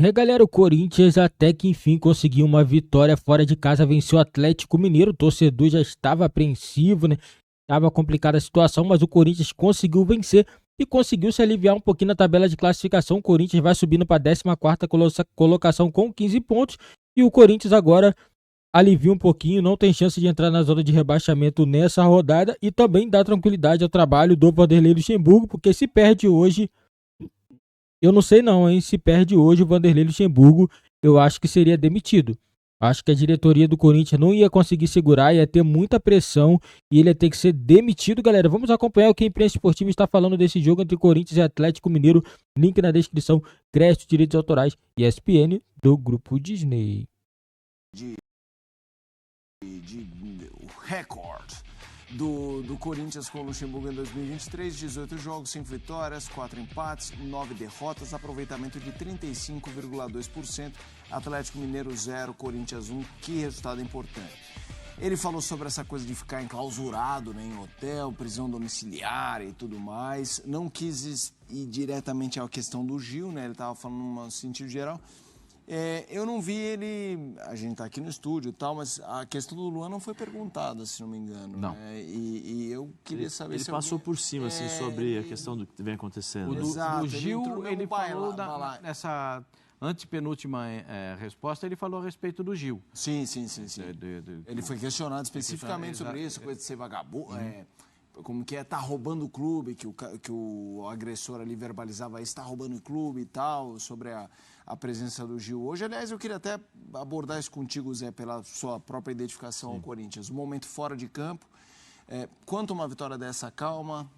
E aí, galera, o Corinthians até que enfim conseguiu uma vitória fora de casa, venceu o Atlético Mineiro. O torcedor já estava apreensivo, né? Estava complicada a situação, mas o Corinthians conseguiu vencer e conseguiu se aliviar um pouquinho na tabela de classificação. O Corinthians vai subindo para a 14ª colocação com 15 pontos e o Corinthians agora alivia um pouquinho, não tem chance de entrar na zona de rebaixamento nessa rodada e também dá tranquilidade ao trabalho do Vanderlei Luxemburgo, porque se perde hoje, eu não sei não, hein? Se perde hoje o Vanderlei Luxemburgo, eu acho que seria demitido. Acho que a diretoria do Corinthians não ia conseguir segurar, ia ter muita pressão e ele ia ter que ser demitido, galera. Vamos acompanhar o que a imprensa esportiva está falando desse jogo entre Corinthians e Atlético Mineiro. Link na descrição, crédito, direitos autorais e ESPN do Grupo Disney. O recorde do Corinthians com o Luxemburgo em 2023, 18 jogos, 5 vitórias, 4 empates, 9 derrotas, aproveitamento de 35,2%, Atlético Mineiro 0, Corinthians 1, que resultado importante. Ele falou sobre essa coisa de ficar enclausurado, né, em hotel, prisão domiciliar e tudo mais, não quis ir diretamente à questão do Gil, né, ele estava falando no sentido geral. Eu não vi ele, a gente está aqui no estúdio e tal, mas a questão do Luan não foi perguntada, se não me engano. Não. Né? E eu queria saber ele se passou alguém... por cima assim, sobre a questão do que vem acontecendo. O Gil, ele falou baila. nessa antepenúltima resposta, ele falou a respeito do Gil. Sim. Ele foi questionado especificamente sobre isso, coisa de ser vagabundo, como que tá roubando o clube, que o agressor ali verbalizava isso, tá roubando o clube e tal, sobre a presença do Gil hoje. Aliás, eu queria até abordar isso contigo, Zé, pela sua própria identificação ao Corinthians. Um momento fora de campo. Quanto uma vitória dessa acalma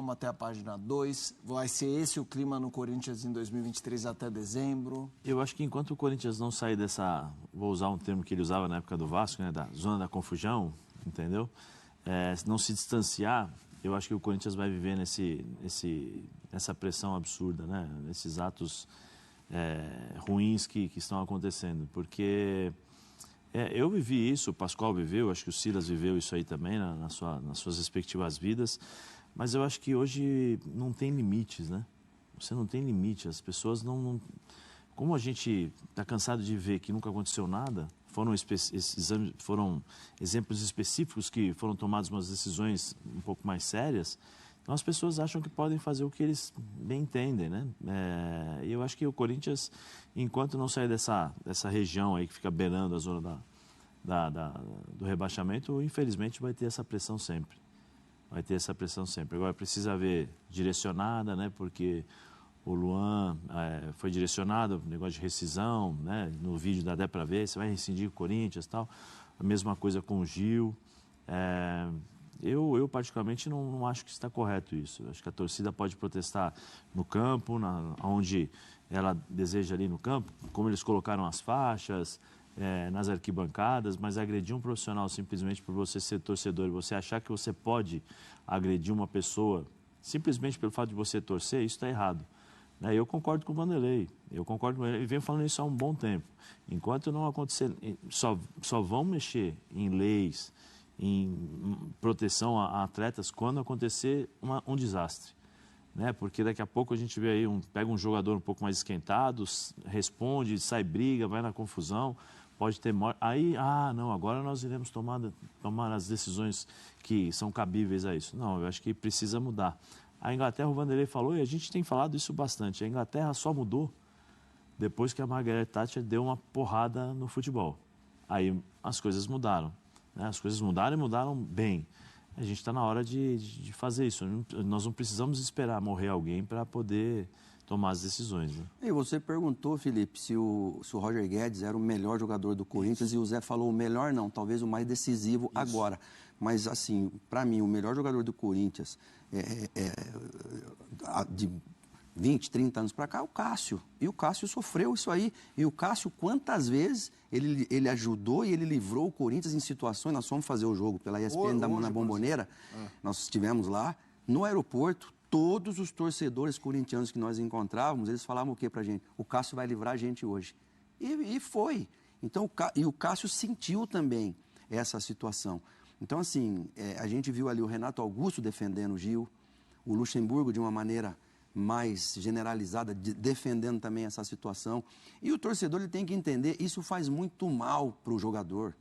até a página 2. Vai ser esse o clima no Corinthians em 2023 até dezembro? Eu acho que enquanto o Corinthians não sair dessa, vou usar um termo que ele usava na época do Vasco, né, da zona da confusão, entendeu? Não se distanciar, eu acho que o Corinthians vai viver nessa pressão absurda, né? Nesses atos ruins que estão acontecendo, porque eu vivi isso, o Pascoal viveu, acho que o Silas viveu isso aí também nas suas respectivas vidas, mas eu acho que hoje não tem limites, né? Você não tem limite, as pessoas não... Como a gente está cansado de ver que nunca aconteceu nada, foram exemplos específicos que foram tomadas umas decisões um pouco mais sérias, então as pessoas acham que podem fazer o que eles bem entendem, né? E eu acho que o Corinthians, enquanto não sair dessa região aí que fica beirando a zona do rebaixamento, infelizmente vai ter essa pressão sempre. Vai ter essa pressão sempre. Agora precisa haver direcionada, né? Porque o Luan foi direcionado, negócio de rescisão, né? No vídeo dá até para ver, você vai rescindir o Corinthians e tal. A mesma coisa com o Gil. Eu particularmente não acho que está correto isso. Eu acho que a torcida pode protestar no campo, onde ela deseja ali no campo, como eles colocaram as faixas, nas arquibancadas, mas agredir um profissional simplesmente por você ser torcedor e você achar que você pode agredir uma pessoa simplesmente pelo fato de você torcer, isso está errado. Eu concordo com o Vanderlei, ele vem falando isso há um bom tempo. Enquanto não acontecer, só vão mexer em leis, em proteção a atletas quando acontecer um desastre. Né? Porque daqui a pouco a gente vê aí, pega um jogador um pouco mais esquentado, responde, sai briga, vai na confusão, pode ter morte. Aí, não, agora nós iremos tomar as decisões que são cabíveis a isso. Não, eu acho que precisa mudar. A Inglaterra, o Vanderlei falou, e a gente tem falado isso bastante, a Inglaterra só mudou depois que a Margaret Thatcher deu uma porrada no futebol. Aí as coisas mudaram. Né? As coisas mudaram e mudaram bem. A gente está na hora de fazer isso. Nós não precisamos esperar morrer alguém para poder tomar as decisões. Né? E você perguntou, Felipe, se o Roger Guedes era o melhor jogador do Corinthians e o Zé falou o melhor não, talvez o mais decisivo agora. Mas, assim, para mim, o melhor jogador do Corinthians de 20, 30 anos para cá é o Cássio. E o Cássio sofreu isso aí. E o Cássio, quantas vezes ele ajudou e ele livrou o Corinthians em situações... Nós fomos fazer o jogo pela ESPN na Bombonera. Nós estivemos lá, no aeroporto, todos os torcedores corintianos que nós encontrávamos, eles falavam o quê pra gente? O Cássio vai livrar a gente hoje. E foi. Então, o Cássio sentiu também essa situação. Então, assim, a gente viu ali o Renato Augusto defendendo o Gil, o Luxemburgo de uma maneira mais generalizada, defendendo também essa situação. E o torcedor ele tem que entender, isso faz muito mal para o jogador.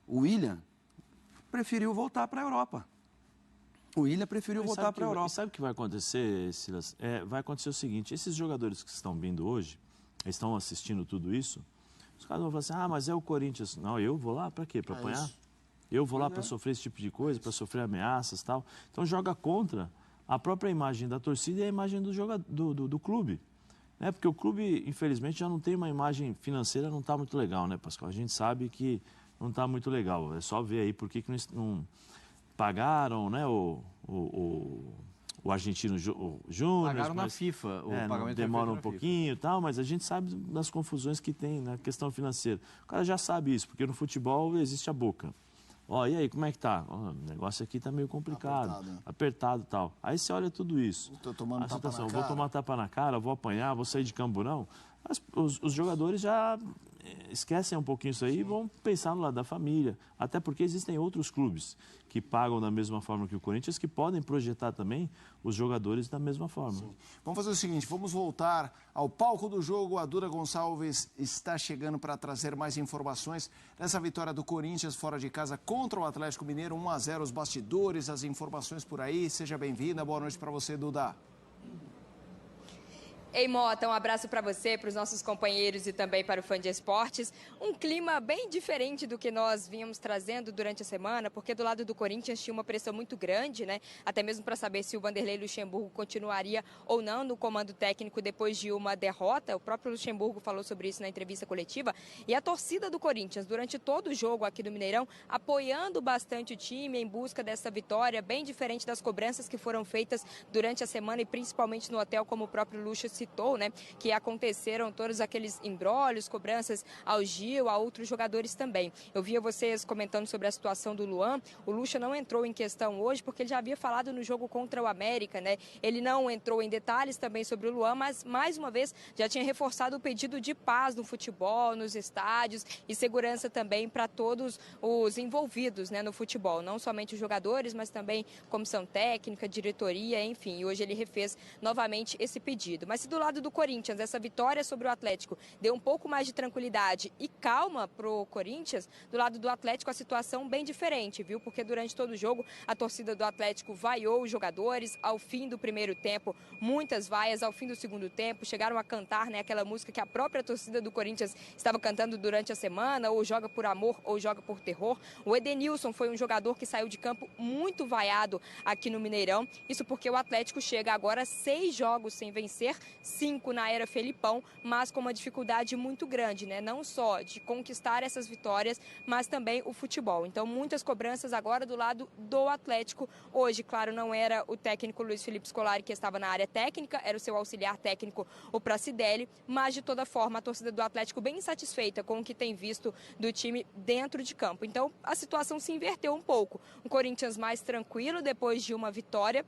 O William preferiu voltar para a Europa. O William preferiu voltar para a Europa. Sabe o que vai acontecer, Silas? Vai acontecer o seguinte, esses jogadores que estão vindo hoje, estão assistindo tudo isso, os caras vão falar assim, mas é o Corinthians. Não, eu vou lá para quê? Para apanhar? Eu vou lá para sofrer esse tipo de coisa, para sofrer ameaças e tal. Então joga contra a própria imagem da torcida e a imagem do clube. Né? Porque o clube, infelizmente, já não tem uma imagem financeira, não está muito legal, né, Pascoal? A gente sabe que não está muito legal. É só ver aí por que não pagaram, né, o Argentino Júnior. Pagaram na FIFA. O pagamento demora um pouquinho e tal, mas a gente sabe das confusões que tem na questão financeira. O cara já sabe isso, porque no futebol existe a boca. E aí, como é que tá? O negócio aqui tá meio complicado, apertado e tal. Aí você olha tudo isso. Tô tomando tapa na cara. Vou tomar tapa na cara, vou apanhar, vou sair de camburão. Os jogadores já esquecem um pouquinho isso aí e vão pensar no lado da família. Até porque existem outros clubes que pagam da mesma forma que o Corinthians, que podem projetar também os jogadores da mesma forma. Sim. Vamos fazer o seguinte, vamos voltar ao palco do jogo. A Duda Gonçalves está chegando para trazer mais informações dessa vitória do Corinthians fora de casa contra o Atlético Mineiro, 1-0, os bastidores, as informações por aí. Seja bem-vinda, boa noite para você, Duda. Ei, Mota, um abraço para você, para os nossos companheiros e também para o Fã de Esportes. Um clima bem diferente do que nós vínhamos trazendo durante a semana, porque do lado do Corinthians tinha uma pressão muito grande, né? Até mesmo para saber se o Vanderlei Luxemburgo continuaria ou não no comando técnico depois de uma derrota. O próprio Luxemburgo falou sobre isso na entrevista coletiva. E a torcida do Corinthians, durante todo o jogo aqui do Mineirão, apoiando bastante o time em busca dessa vitória, bem diferente das cobranças que foram feitas durante a semana e principalmente no hotel, como o próprio Luxa citou, né, que aconteceram todos aqueles imbróglios, cobranças ao Gil, a outros jogadores também. Eu via vocês comentando sobre a situação do Luan. O Lucha não entrou em questão hoje porque ele já havia falado no jogo contra o América, né? Ele não entrou em detalhes também sobre o Luan, mas mais uma vez já tinha reforçado o pedido de paz no futebol, nos estádios e segurança também para todos os envolvidos, né, no futebol, não somente os jogadores, mas também comissão técnica, diretoria, enfim. E hoje ele refez novamente esse pedido. Mas se do lado do Corinthians, essa vitória sobre o Atlético deu um pouco mais de tranquilidade e calma pro Corinthians, do lado do Atlético a situação bem diferente, viu? Porque durante todo o jogo a torcida do Atlético vaiou os jogadores, ao fim do primeiro tempo, muitas vaias, ao fim do segundo tempo, chegaram a cantar, né, aquela música que a própria torcida do Corinthians estava cantando durante a semana, ou joga por amor, ou joga por terror. O Edenilson foi um jogador que saiu de campo muito vaiado aqui no Mineirão, isso porque o Atlético chega agora a 6 jogos sem vencer, 5 na era Felipão, mas com uma dificuldade muito grande, né? Não só de conquistar essas vitórias, mas também o futebol. Então, muitas cobranças agora do lado do Atlético. Hoje, claro, não era o técnico Luiz Felipe Scolari que estava na área técnica, era o seu auxiliar técnico, o Pracidelli, mas de toda forma a torcida do Atlético bem insatisfeita com o que tem visto do time dentro de campo. Então, a situação se inverteu um pouco. O Corinthians mais tranquilo depois de uma vitória.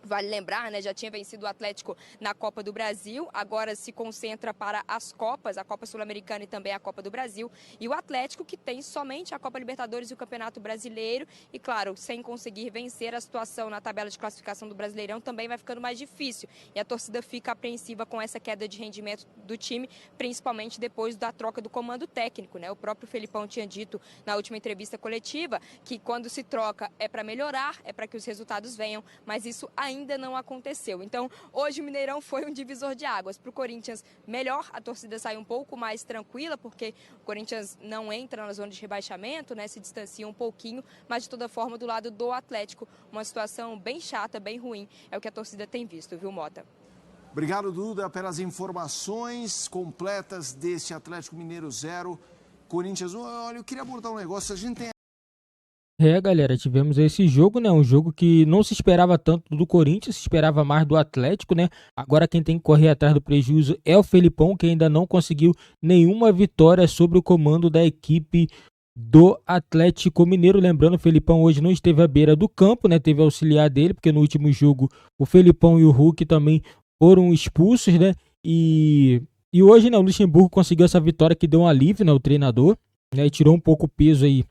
Vale lembrar, né, já tinha vencido o Atlético na Copa do Brasil, agora se concentra para as Copas, a Copa Sul-Americana e também a Copa do Brasil. E o Atlético, que tem somente a Copa Libertadores e o Campeonato Brasileiro, e claro, sem conseguir vencer, a situação na tabela de classificação do Brasileirão também vai ficando mais difícil. E a torcida fica apreensiva com essa queda de rendimento do time, principalmente depois da troca do comando técnico, né? O próprio Felipão tinha dito na última entrevista coletiva que quando se troca é para melhorar, é para que os resultados venham, mas isso ainda não aconteceu. Então, hoje o Mineirão foi um divisor de águas. Para o Corinthians, melhor, a torcida sai um pouco mais tranquila, porque o Corinthians não entra na zona de rebaixamento, né? Se distancia um pouquinho, mas de toda forma, do lado do Atlético, uma situação bem chata, bem ruim, é o que a torcida tem visto, viu, Mota? Obrigado, Duda, pelas informações completas desse Atlético Mineiro 0, Corinthians 1. Olha, eu queria abordar um negócio, a gente tem... Galera, tivemos esse jogo, né? Um jogo que não se esperava tanto do Corinthians, se esperava mais do Atlético, né? Agora quem tem que correr atrás do prejuízo é o Felipão, que ainda não conseguiu nenhuma vitória sobre o comando da equipe do Atlético Mineiro. Lembrando, o Felipão hoje não esteve à beira do campo, né? Teve auxiliar dele, porque no último jogo o Felipão e o Hulk também foram expulsos, né? E hoje, né, o Luxemburgo conseguiu essa vitória que deu um alívio, né? O treinador, né? E tirou um pouco o peso aí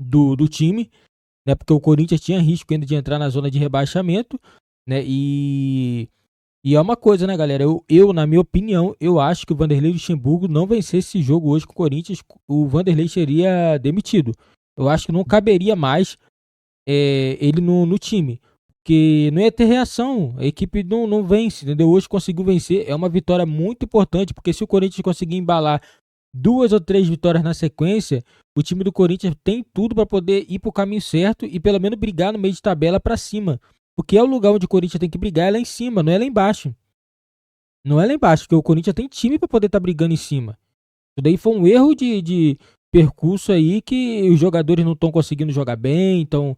do time, né, porque o Corinthians tinha risco ainda de entrar na zona de rebaixamento, né, e E é uma coisa, né, galera? Na minha opinião, eu acho que o Vanderlei Luxemburgo não vencesse esse jogo hoje com o Corinthians, o Vanderlei seria demitido. Eu acho que não caberia mais ele no time. Porque não ia ter reação, a equipe não vence, entendeu? Hoje conseguiu vencer, é uma vitória muito importante, porque se o Corinthians conseguir embalar 2 ou 3 vitórias na sequência, o time do Corinthians tem tudo para poder ir para o caminho certo e pelo menos brigar no meio de tabela para cima. Porque é o lugar onde o Corinthians tem que brigar, é lá em cima, não é lá embaixo. Não é lá embaixo, porque o Corinthians tem time para poder estar brigando em cima. Isso daí foi um erro de percurso aí que os jogadores não estão conseguindo jogar bem, estão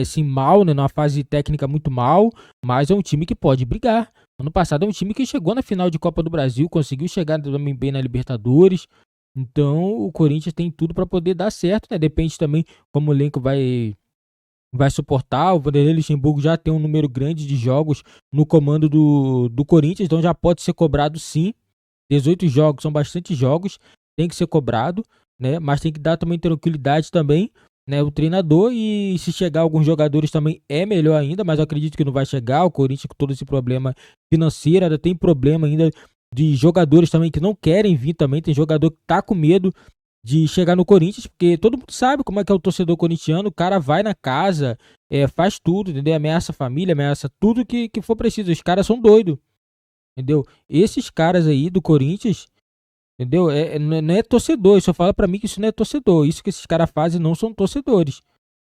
assim, mal, né, numa fase técnica muito mal, mas é um time que pode brigar. Ano passado é um time que chegou na final de Copa do Brasil, conseguiu chegar também bem na Libertadores. Então o Corinthians tem tudo para poder dar certo, né? Depende também como o elenco vai suportar. O Vanderlei Luxemburgo já tem um número grande de jogos no comando do Corinthians, então já pode ser cobrado sim. 18 jogos são bastante jogos, tem que ser cobrado, né? Mas tem que dar também tranquilidade também, né, o treinador, e se chegar alguns jogadores também é melhor ainda, mas eu acredito que não vai chegar. O Corinthians com todo esse problema financeiro, ainda tem problema ainda de jogadores também que não querem vir também, tem jogador que tá com medo de chegar no Corinthians, porque todo mundo sabe como é que é o torcedor corintiano, o cara vai na casa, faz tudo, entendeu? Ameaça a família, ameaça tudo que for preciso, os caras são doidos, entendeu? Esses caras aí do Corinthians, entendeu? Não é torcedor, isso fala pra mim que isso não é torcedor. Isso que esses caras fazem não são torcedores.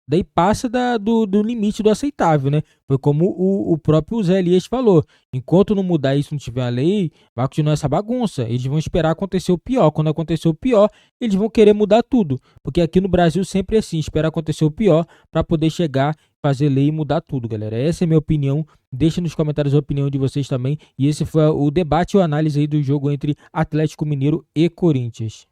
Daí passa do limite do aceitável, né? Foi como o próprio Zé Elias falou. Enquanto não mudar isso, não tiver a lei, vai continuar essa bagunça. Eles vão esperar acontecer o pior. Quando acontecer o pior, eles vão querer mudar tudo. Porque aqui no Brasil sempre é assim, esperar acontecer o pior para poder chegar, fazer lei e mudar tudo, galera. Essa é a minha opinião. Deixa nos comentários a opinião de vocês também. E esse foi o debate e a análise aí do jogo entre Atlético Mineiro e Corinthians.